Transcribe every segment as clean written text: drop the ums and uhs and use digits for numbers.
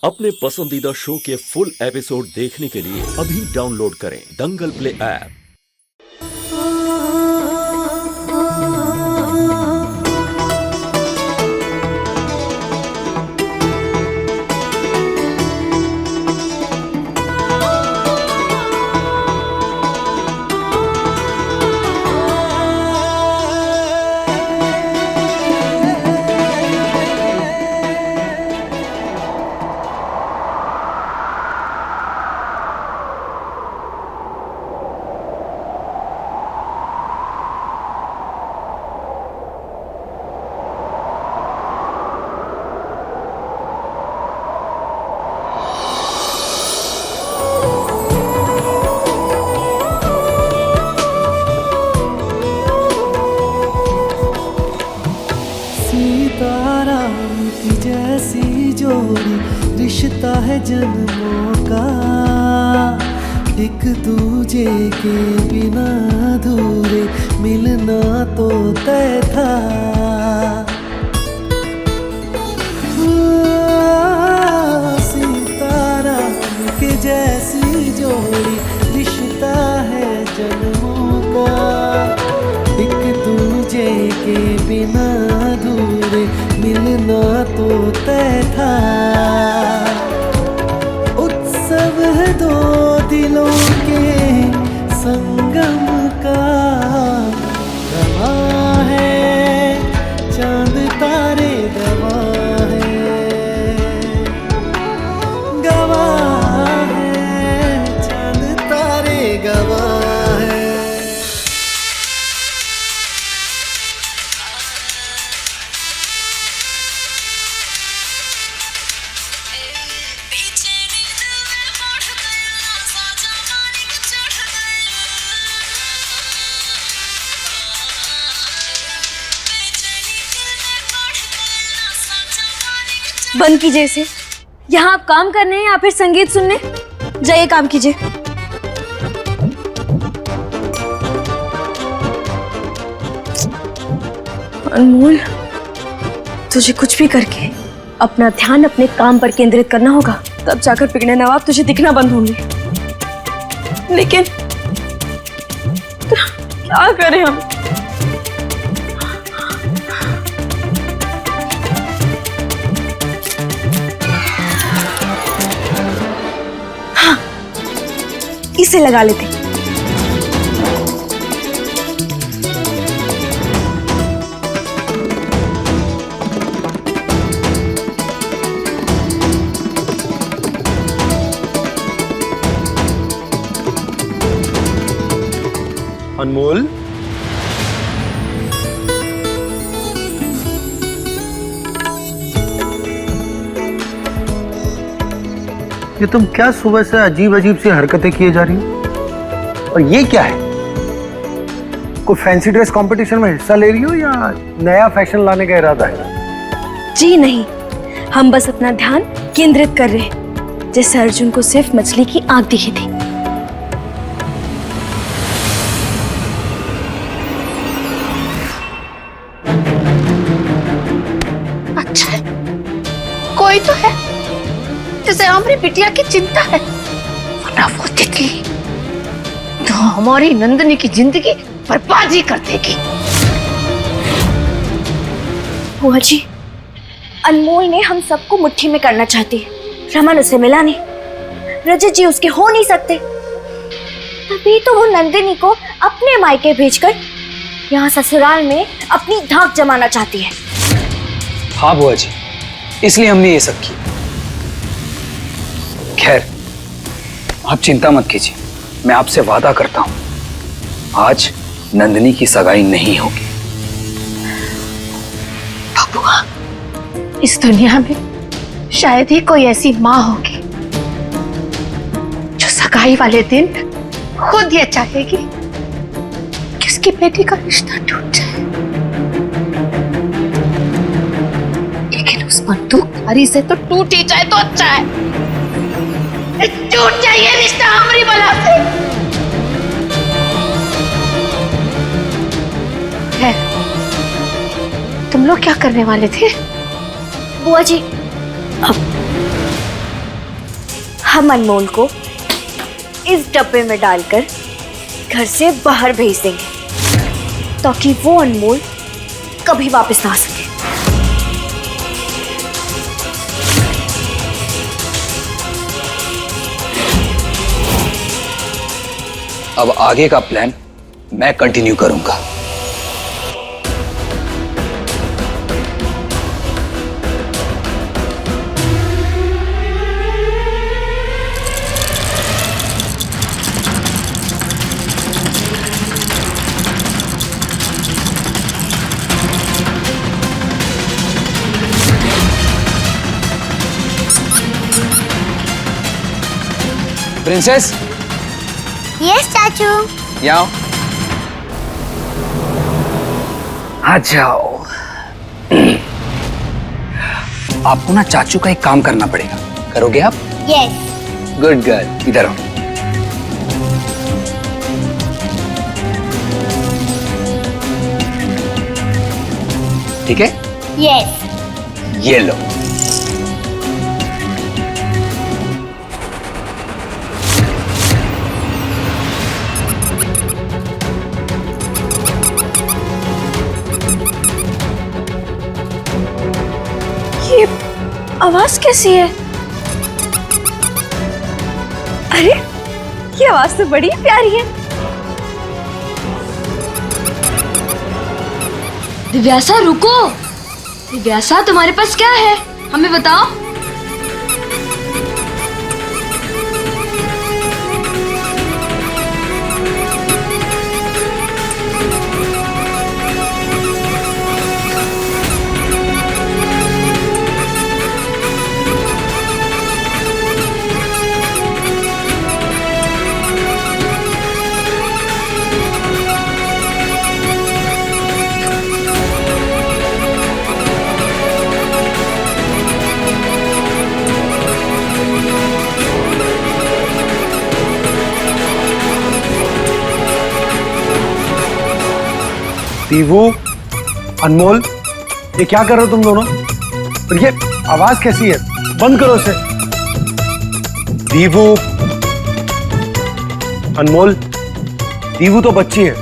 अपने पसंदीदा शो के फुल एपिसोड देखने के लिए अभी डाउनलोड करें दंगल प्ले ऐप। सीताराम की जैसी जोड़ी रिश्ता है जन्मों का, एक दूजे के बिना अधूरे मिलना तो तय था। सीताराम की जैसी जोड़ी रिश्ता है जन्मों का, एक दूजे के बिना अधूरे मिलना तो तय था। उत्सव है दो दिलों के संगम का, गवाह है चांद तारे, गवाह है, गवाह है चांद तारे, गवाह है। बंद कीजिए इसे। यहाँ आप काम करने हैं या फिर संगीत सुनने? जाइए काम कीजिए। अनमोल, तुझे कुछ भी करके अपना ध्यान अपने काम पर केंद्रित करना होगा, तब जाकर बिगड़े नवाब तुझे दिखना बंद होंगे। लेकिन क्या करें हम? इसे लगा लेते। अनमोल, ये तुम क्या सुबह से अजीब अजीब सी हरकतें किए जा रही हो? और ये क्या है? कोई फैंसी ड्रेस कंपटीशन में हिस्सा ले रही हो या नया फैशन लाने का इरादा है? जी नहीं, हम बस अपना ध्यान केंद्रित कर रहे हैं, जैसे अर्जुन को सिर्फ मछली की आंख दिखी थी। अच्छा है, कोई तो है जिसे हमारी बिटिया की चिंता है, वरना वो तितली तो हमारी नंदनी की जिंदगी बर्बादी कर देगी। बुआ जी, अनमोल ने हम सबको मुट्ठी में करना चाहती है। रमन उसे मिला नहीं, रजत जी उसके हो नहीं सकते, तभी तो वो नंदिनी को अपने मायके भेजकर यहाँ ससुराल में अपनी धाक जमाना चाहती है। हाँ बुआ जी, इसलिए हमने ये सब किया। खैर, आप चिंता मत कीजिए, मैं आपसे वादा करता हूं, आज नंदिनी की सगाई नहीं होगी। बबुआ, इस दुनिया में शायद ही कोई ऐसी माँ होगी जो सगाई वाले दिन खुद ये चाहेगी कि उसकी बेटी का रिश्ता टूट जाए। लेकिन उस बंदूकधारी से तो टूट ही जाए तो अच्छा है। टूट जाइए रिश्ता हमारी बला से। है, तुम लोग क्या करने वाले थे? बुआ जी, हम अनमोल को इस डब्बे में डालकर घर से बाहर भेज देंगे ताकि वो अनमोल कभी वापस ना आ सके। अब आगे का प्लान मैं कंटिन्यू करूंगा। प्रिंसेस, यस चाचू। यहाँ आ जाओ। आपको ना चाचू का एक काम करना पड़ेगा, करोगे आप? यस। गुड गर्ल, इधर आओ। ठीक है? यस। ये लो। ये आवाज कैसी है? अरे ये आवाज तो बड़ी प्यारी है। दिव्यासा रुको। दिव्यासा तुम्हारे पास क्या है, हमें बताओ। दीवू, अनमोल, ये क्या कर रहे हो तुम दोनों? और ये आवाज कैसी है? बंद करो इसे। दीवू, अनमोल, दीवू तो बच्ची है,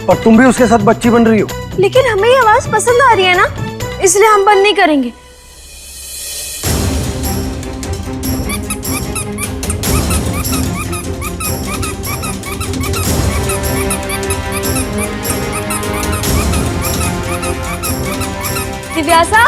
पर तुम भी उसके साथ बच्ची बन रही हो। लेकिन हमें ये आवाज पसंद आ रही है ना, इसलिए हम बंद नहीं करेंगे। दिव्यासा,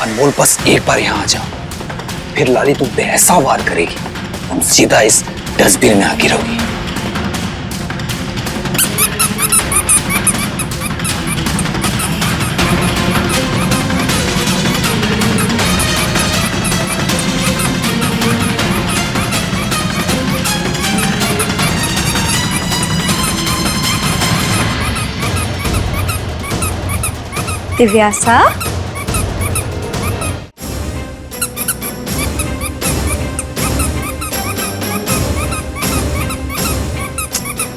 अनमोल बस एक बार यहाँ आ जाओ, फिर लाली तुम पे ऐसा वार करेगी तुम सीधा इस डस्टबिन में आ गिरोगी। दिव्यासा,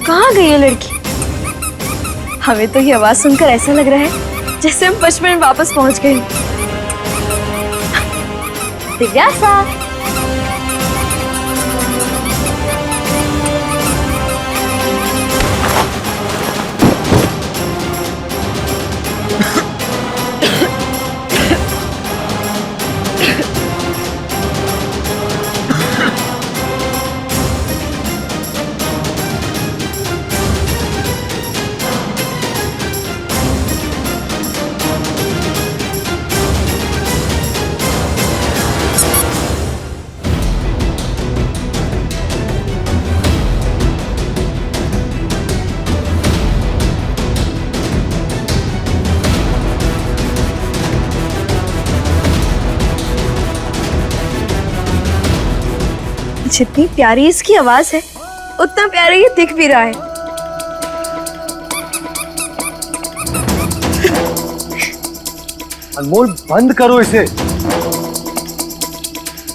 कहाँ गई ये लड़की? हमें तो ये आवाज सुनकर ऐसा लग रहा है जैसे हम बचपन में वापस पहुंच गए। दिव्यासा, जितनी प्यारी इसकी आवाज है उतना प्यारा ये दिख भी रहा है। अनमोल बंद करो इसे।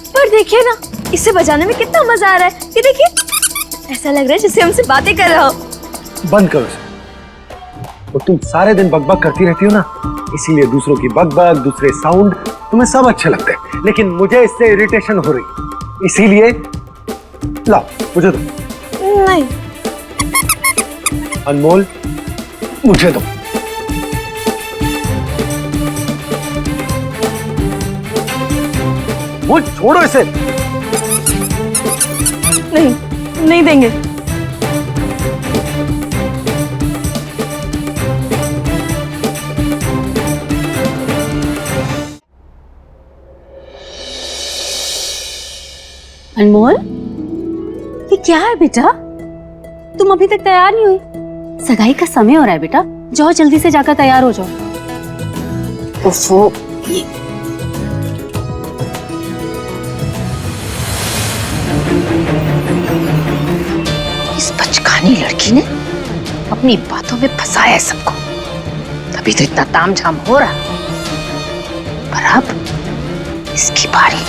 पर देखिए ना, इसे बजाने में कितना मजा आ रहा है। ये देखिए, ऐसा लग रहा है जैसे हमसे बातें कर रहा हो। बंद करो इसे। और तुम सारे दिन बकबक करती रहती हो ना, इसीलिए दूसरों की बकबक, दूसरे साउंड तुम्हें सब अच्छे लगते हैं, लेकिन मुझे इससे इरिटेशन हो रही, इसीलिए लाओ मुझे दो। नहीं। अनमोल मुझे दो। वो छोड़ो इसे। नहीं, नहीं देंगे। अनमोल, ये क्या है बेटा? तुम अभी तक तैयार नहीं हुई? सगाई का समय हो रहा है बेटा, जाओ जल्दी से जाकर तैयार हो जाओ। ओफो, ये इस बचकानी लड़की ने अपनी बातों में फंसाया है सबको, तभी तो इतना तामझाम हो रहा। पर अब इसकी बारी।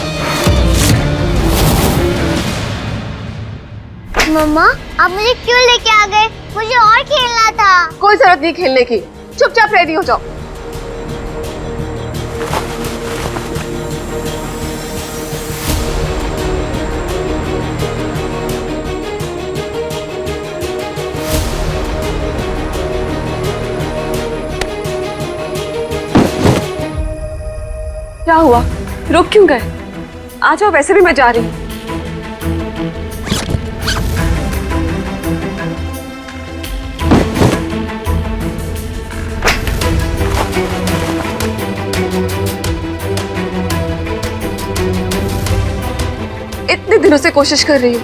मम्मा, आप मुझे क्यों लेके आ गए? मुझे और खेलना था। कोई जरूरत नहीं खेलने की, चुपचाप रेडी हो जाओ। क्या हुआ? रुक क्यों गए? आ जाओ, वैसे भी मैं जा रही हूँ। इतने दिनों से कोशिश कर रही हूँ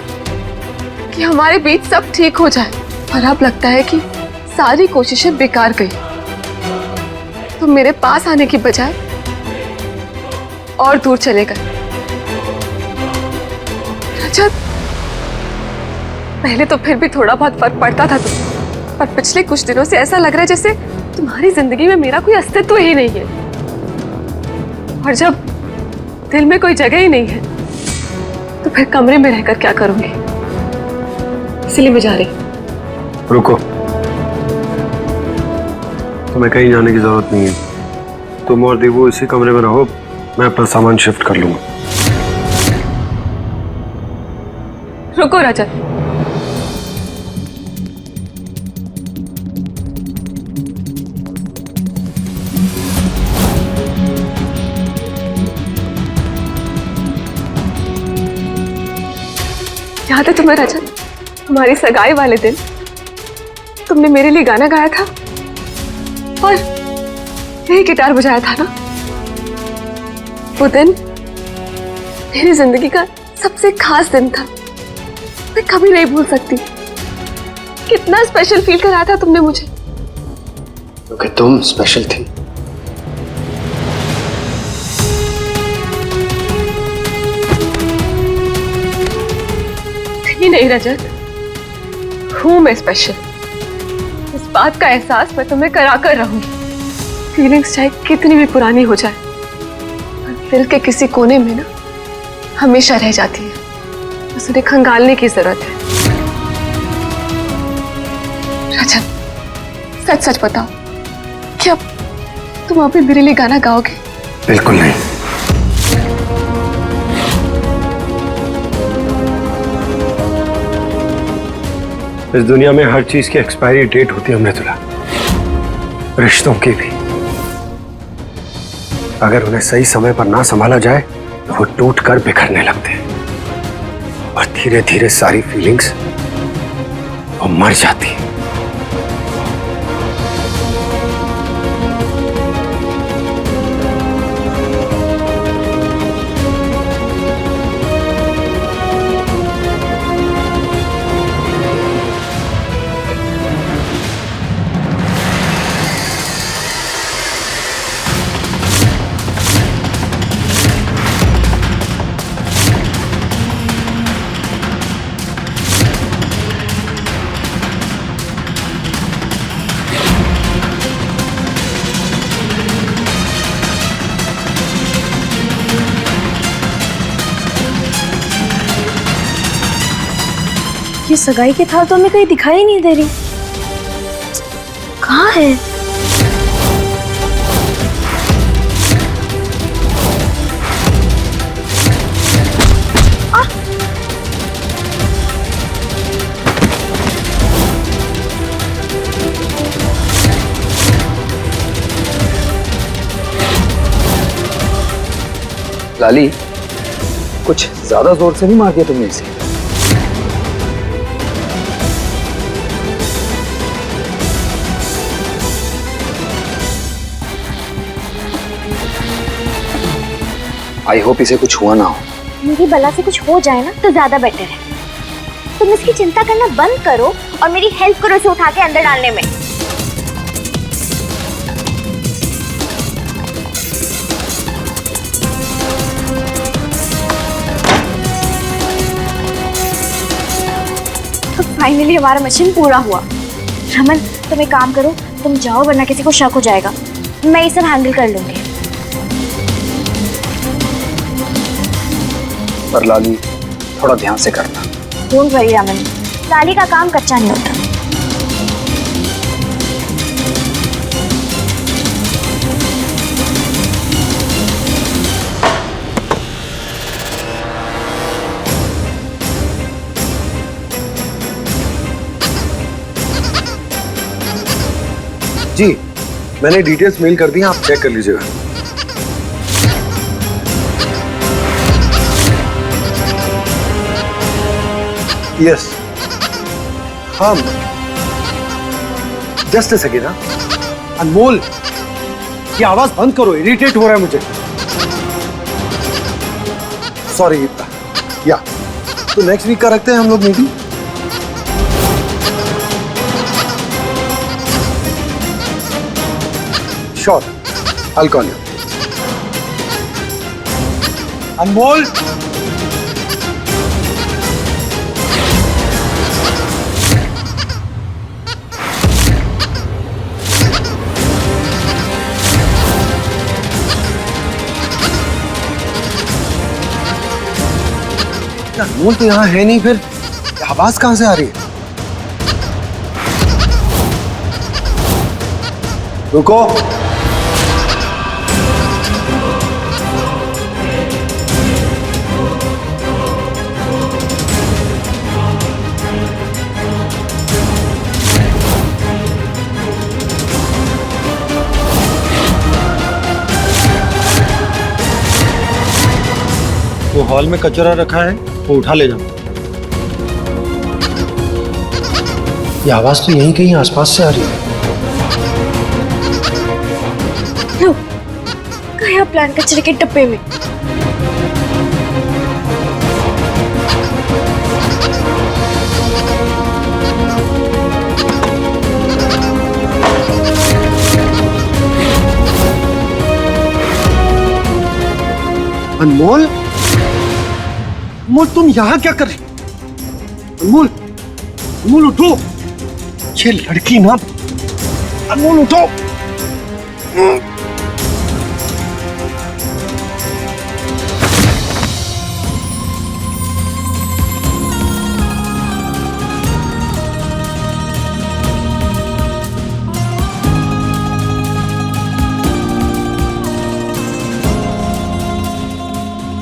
कि हमारे बीच सब ठीक हो जाए, और अब लगता है कि सारी कोशिशें बेकार गई। तुम मेरे पास आने की बजाय और दूर चले गए। रजत, पहले तो फिर भी थोड़ा बहुत फर्क पड़ता था तुम, पर पिछले कुछ दिनों से ऐसा लग रहा है जैसे तुम्हारी जिंदगी में मेरा कोई अस्तित्व ही नहीं है। और जब दिल में कोई जगह ही नहीं है, तो फिर कमरे में रहकर क्या करूंगी? इसलिए मैं जा रही। रुको, तुम्हें कहीं जाने की जरूरत नहीं है। तुम और देवू इसी कमरे में रहो, मैं अपना सामान शिफ्ट कर लूंगा। रुको रजत, याद है तुम्हें रजत, हमारी सगाई वाले दिन तुमने मेरे लिए गाना गाया था और यही गिटार बजाया था ना? वो दिन मेरी जिंदगी का सबसे खास दिन था, मैं कभी नहीं भूल सकती। कितना स्पेशल फील कराया था तुमने मुझे। क्योंकि तुम स्पेशल थी। नहीं रजत, हूं मैं स्पेशल, इस बात का एहसास मैं तुम्हें करा कर रहूंगी। फीलिंग्स चाहे कितनी भी पुरानी हो जाए, पर दिल के किसी कोने में ना हमेशा रह जाती है, बस उन्हें खंगालने की जरूरत है। रजत, सच सच बताओ, क्या तुम अभी मेरे लिए गाना गाओगे? बिल्कुल नहीं। इस दुनिया में हर चीज की एक्सपायरी डेट होती है अमृतुला, रिश्तों की भी। अगर उन्हें सही समय पर ना संभाला जाए तो वो टूट कर बिखरने लगते हैं, और धीरे धीरे सारी फीलिंग्स वो मर जाती है। ये सगाई की थाल तो हमें कहीं दिखाई नहीं दे रही। कहाँ है? लाली, कुछ ज्यादा जोर से नहीं मार दिया तुमने इसे? आई होप इसे कुछ हुआ ना हो। मेरी बला से कुछ हो जाए ना तो ज्यादा बेटर है। तुम इसकी चिंता करना बंद करो और मेरी हेल्प करो इसे उठा के अंदर डालने में। तो फाइनली हमारा मिशन पूरा हुआ। रमन, तुम एक काम करो, तुम जाओ वरना किसी को शक हो जाएगा। मैं ये सब हैंडल कर लूंगी। पर लाली, थोड़ा ध्यान से करना। डोंट वरी रमन, लाली का काम कच्चा नहीं होता। जी, मैंने डिटेल्स मेल कर दी हैं, आप चेक कर लीजिएगा। यस, हाँ, जस्ट अ सेकेंड। अनमोल, ये आवाज बंद करो, इरिटेट हो रहा है मुझे। सॉरी। या तो नेक्स्ट वीक का रखते हैं हम लोग meeting. Sure, I'll call you. अनमोल, अनमोल तो यहाँ है नहीं, फिर आवाज कहां से आ रही है? रुको। वो हॉल में कचरा रखा है, वो उठा ले जाओ। ये आवाज तो यहीं कहीं आसपास से आ रही है। गया प्लान कचरे के डब्बे में। अनमोल, अनमोल तुम यहां क्या कर रही? अनमोल, अनमोल उठो। ये लड़की ना, अनमोल उठो।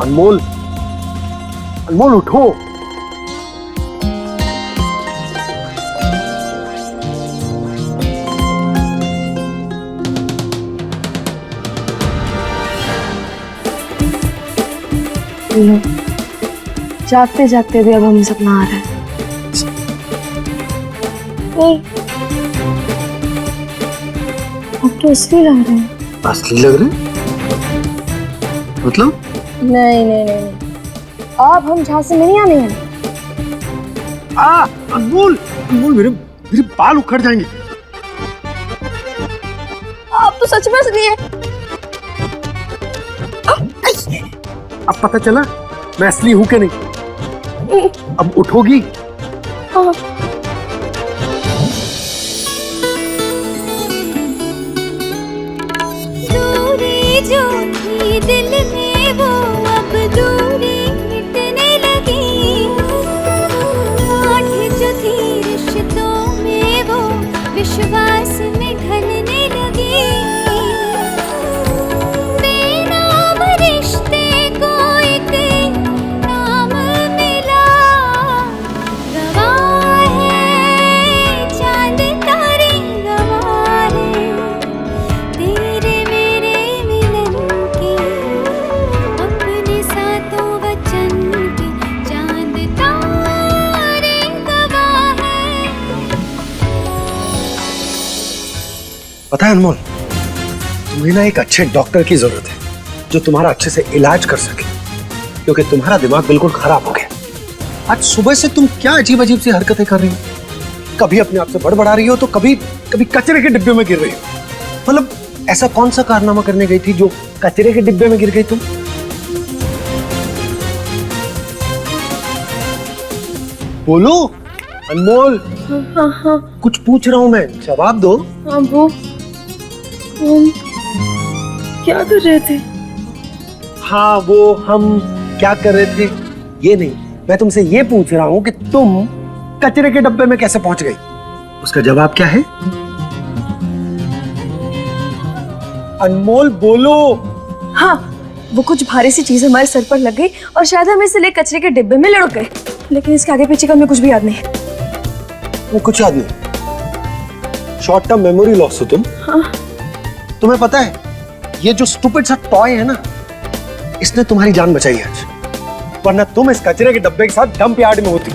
अनमोल, अनमोल उठो। जागते जागते भी अब हमें सपना आ रहा है। नहीं, अब तो असली लग रहे हैं। असली लग रहे? मतलब? नहीं नहीं नहीं, अब हम झांसे में नहीं आने वाले। अनमोल, अनमोल मेरे बाल उखड़ जाएंगे। अब तो सच में असली है। अब पता चला मैं असली हूं कि नहीं। अब उठोगी? हाँ। दूरी जो थी दिल में वो अब दूरी मिटने लगी। आठ विश्वास में ढलने लगी, बेनाम रिश्ते को एक नाम मिला। गवाह है चांद तारे, गवाह है तेरे मेरे मिलन के, अपने सातों वचन के चांद तारे गवाह है। पता है अनमोल, तुम्हें ना एक अच्छे डॉक्टर की जरूरत है जो तुम्हारा अच्छे से इलाज कर सके, क्योंकि तुम्हारा दिमाग बिल्कुल खराब हो गया। आज सुबह से तुम क्या अजीब अजीब सी हरकतें कर रही हो, कभी अपने आप से बड़बड़ा रही हो तो कभी कभी कचरे के डिब्बे में गिर रही हो। मतलब ऐसा कौन सा कारनामा करने गई थी जो कचरे के डिब्बे में गिर गई तुम? बोलो अनमोल। हाँ हाँ कुछ पूछ रहा हूं मैं, जवाब दो। हाँ, वो क्या कर रहे थे? हाँ, वो हम क्या कर रहे थे ये नहीं, मैं तुमसे ये पूछ रहा हूँ कि तुम कचरे के डब्बे में कैसे पहुंच गई, उसका जवाब क्या है? अनमोल बोलो। हाँ, वो कुछ भारी सी चीज हमारे सर पर लग गई और शायद हम इसे ले कचरे के डिब्बे में लुढ़क गए, लेकिन इसके आगे पीछे का हमें कुछ भी याद नहीं। वो कुछ याद नहीं? शॉर्ट टर्म मेमोरी लॉस हो तुम। हाँ। तुम्हें पता है ये जो स्टूपिड सा टॉय है ना, इसने तुम्हारी जान बचाई आज, वरना तुम इस कचरे के डब्बे के साथ डंप यार्ड में होती।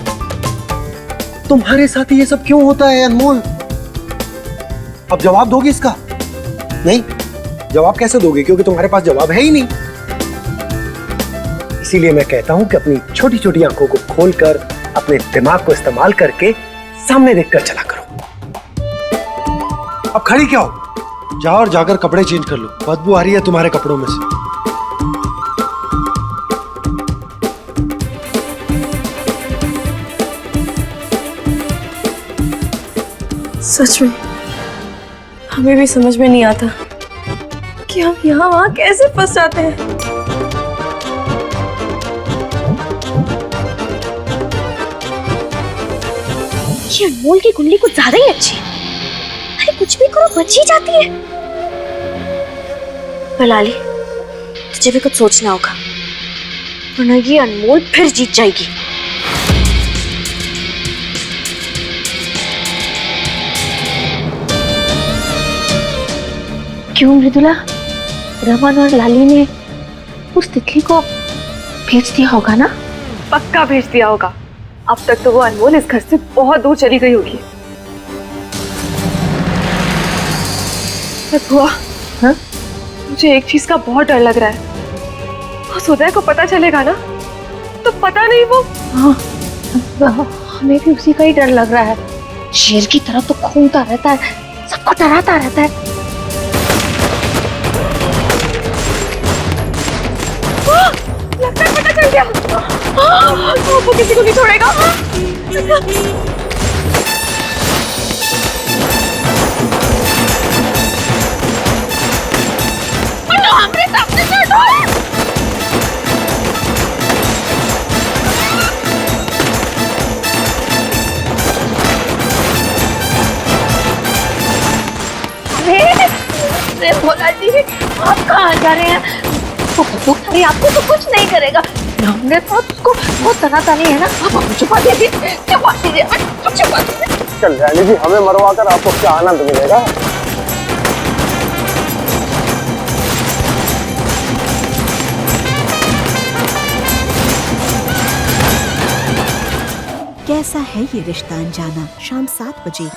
तुम्हारे साथ ये सब क्यों होता है अनमोल? अब जवाब दोगी इसका? नहीं, जवाब कैसे दोगे, क्योंकि तुम्हारे पास जवाब है ही नहीं। इसीलिए मैं कहता हूं कि अपनी छोटी छोटी आंखों को खोलकर अपने दिमाग को इस्तेमाल करके सामने देखकर चला करो। अब खड़ी क्या हो, जाओ और जाकर कपड़े चेंज कर लो, बदबू आ रही है तुम्हारे कपड़ों में से। सच में हमें भी समझ में नहीं आता कि हम यहाँ वहाँ कैसे फंस जाते हैं। ये अनमोल की कुंडली कुछ ज्यादा ही अच्छी है। अरे कुछ भी करो बच ही जाती है। लाली, तुझे भी कुछ सोचना होगा, वरना ये अनमोल फिर जीत जाएगी। क्यों मृदुला, रमन और लाली ने उस तितली को भेज दिया होगा ना? पक्का भेज दिया होगा। अब तक तो वो अनमोल इस घर से बहुत दूर चली गई होगी। बुआ, हाँ? मुझे एक चीज का बहुत डर लग रहा है। उस उदय को पता चलेगा ना, तो पता नहीं वो। हाँ, हमें भी उसी का ही डर लग रहा है। शेर की तरह तो घूमता रहता है, सबको डराता रहता है। लगता है पता चल गया। वो किसी को नहीं छोड़ेगा। हमारे सामने से हटो। अरे भोला जी, आप कहाँ जा रहे हैं? अरे आपको तो कुछ नहीं करेगा। हमने तो उसको बहुत तनाता नहीं है ना। आप छुपा दीजिए, छुपा दीजिए, छुपा दीजिए। चल रानी जी, हमें मरवा कर आपको क्या आनंद मिलेगा? कैसा है ये रिश्ता अनजाना, शाम 7 बजे